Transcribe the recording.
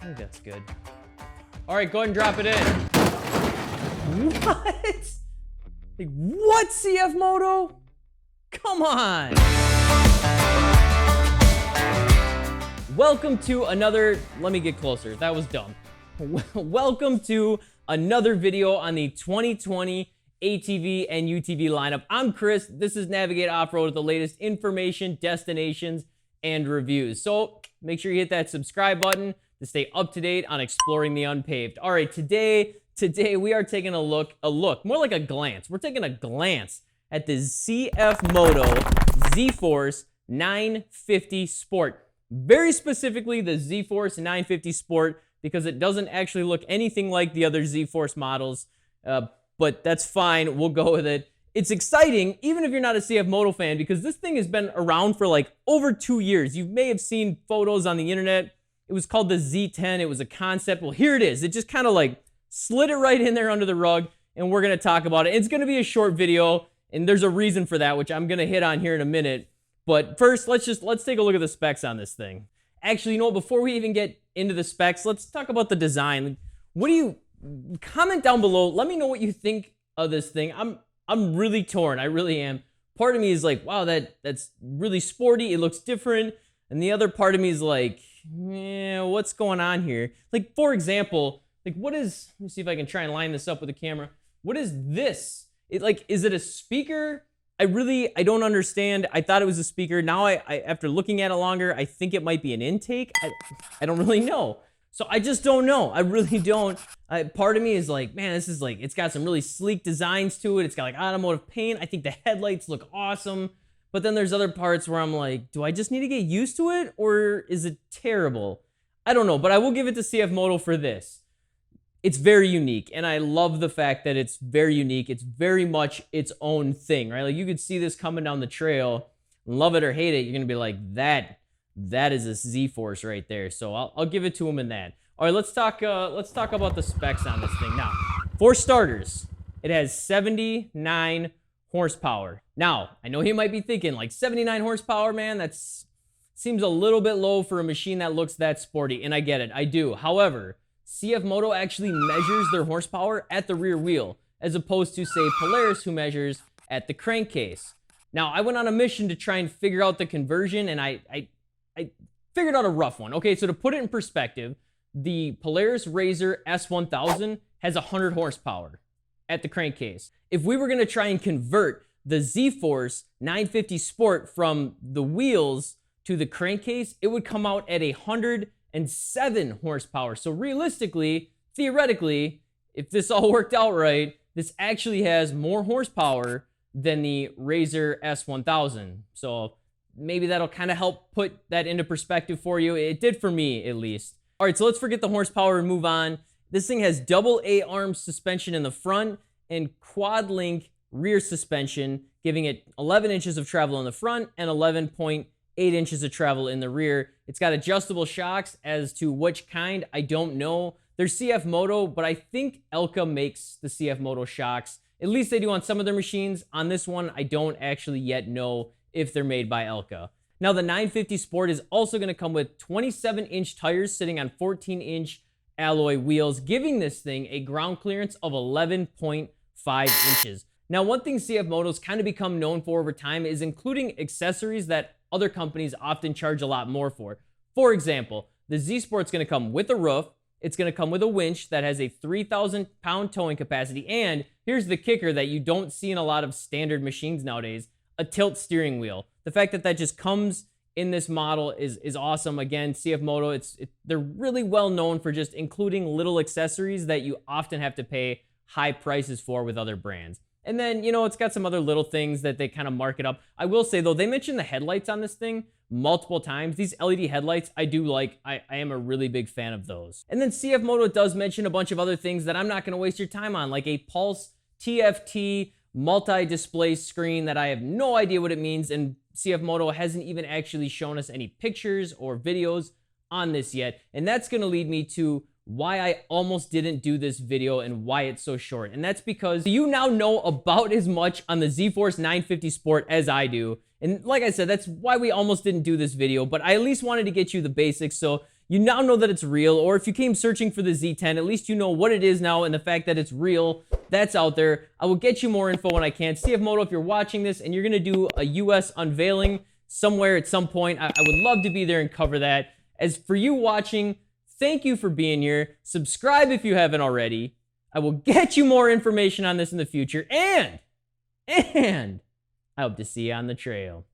think that's good. All right, go ahead and drop it in. What? Like, what, CFMOTO? Come on. Welcome to another, let me get closer. That was dumb. Welcome to another video on the 2020 ATV and UTV lineup. I'm Chris. This is Navigate Off-Road with the latest information, destinations, and reviews. So make sure you hit that subscribe button to stay up to date on exploring the unpaved. All right, today we are taking a look, more like a glance. We're taking a glance at the CFMOTO Zforce 950 Sport. Very specifically the Zforce 950 Sport, because it doesn't actually look anything like the other Zforce models, but that's fine. We'll go with it. It's exciting, even if you're not a CFMOTO fan, because this thing has been around for like over 2 years. You may have seen photos on the internet. It was called the Z10. It was a concept. Well, here it is. It just kind of like slid it right in there under the rug, and we're going to talk about it. It's going to be a short video, and there's a reason for that, which I'm going to hit on here in a minute. But first, let's take a look at the specs on this thing. Actually, you know what? Before we even get into the specs, let's talk about the design. What do you comment down below? Let me know what you think of this thing. I'm really torn. I really am. Part of me is like, wow, that's really sporty. It looks different. And the other part of me is like, yeah, what's going on here? Like, for example, like let me see if I can try and line this up with the camera. What is this? Is it a speaker? I don't understand. I thought it was a speaker. Now after looking at it longer, I think it might be an intake. I don't really know. So I just don't know. I really don't. Part of me is like, man, this is like, it's got some really sleek designs to it. It's got like automotive paint. I think the headlights look awesome. But then there's other parts where I'm like, do I just need to get used to it, or is it terrible? I don't know, but I will give it to CFMOTO for this. It's very unique, and I love the fact that it's very unique. It's very much its own thing, right? Like, you could see this coming down the trail, love it or hate it, you're gonna be like, that is a Z-Force right there. So I'll give it to him in that. All right, let's talk about the specs on this thing. Now, for starters, it has 79 horsepower. Now, I know you might be thinking, like, 79 horsepower, man, that seems a little bit low for a machine that looks that sporty, and I get it, I do. However, CFMOTO actually measures their horsepower at the rear wheel, as opposed to, say, Polaris, who measures at the crankcase. Now, I went on a mission to try and figure out the conversion, and I figured out a rough one. Okay, so to put it in perspective, the Polaris RZR S1000 has 100 horsepower at the crankcase. If we were going to try and convert the Zforce 950 from the wheels to the crankcase, it would come out at 107 horsepower. So realistically, theoretically, if this all worked out right, this actually has more horsepower than the RZR S1000. So maybe that'll kind of help put that into perspective for you. It did for me, at least. All right, so let's forget the horsepower and move on. This thing has double A-arm suspension in the front and quad-link rear suspension, giving it 11 inches of travel in the front and 11.8 inches of travel in the rear. It's got adjustable shocks. As to which kind, I don't know. They're CFMOTO, but I think Elka makes the CFMOTO shocks. At least they do on some of their machines. On this one, I don't actually yet know if they're made by Elka. Now, the 950 Sport is also going to come with 27-inch tires sitting on 14-inch alloy wheels, giving this thing a ground clearance of 11.5 inches. Now, one thing CFMOTO's kind of become known for over time is including accessories that other companies often charge a lot more for. For example, the Z Sport's going to come with a roof. It's going to come with a winch that has a 3,000-pound towing capacity. And here's the kicker that you don't see in a lot of standard machines nowadays: a tilt steering wheel. The fact that that just comes in this model is awesome. Again, CFMOTO, they're really well known for just including little accessories that you often have to pay high prices for with other brands. And then, you know, it's got some other little things that they kind of mark it up. I will say, though, they mentioned the headlights on this thing multiple times. These LED headlights, I do like. I am a really big fan of those. And then CFMOTO does mention a bunch of other things that I'm not going to waste your time on, like a Pulse TFT multi-display screen that I have no idea what it means, and CFMOTO hasn't even actually shown us any pictures or videos on this yet. And that's going to lead me to why I almost didn't do this video and why it's so short. And that's because you now know about as much on the Zforce 950 Sport as I do. And like I said, that's why we almost didn't do this video, but I at least wanted to get you the basics so you now know that it's real, or if you came searching for the Z10, at least you know what it is now and the fact that it's real. That's out there. I will get you more info when I can. CFMOTO, if you're watching this and you're going to do a US unveiling somewhere at some point, I would love to be there and cover that. As for you watching, thank you for being here. Subscribe if you haven't already. I will get you more information on this in the future, and I hope to see you on the trail.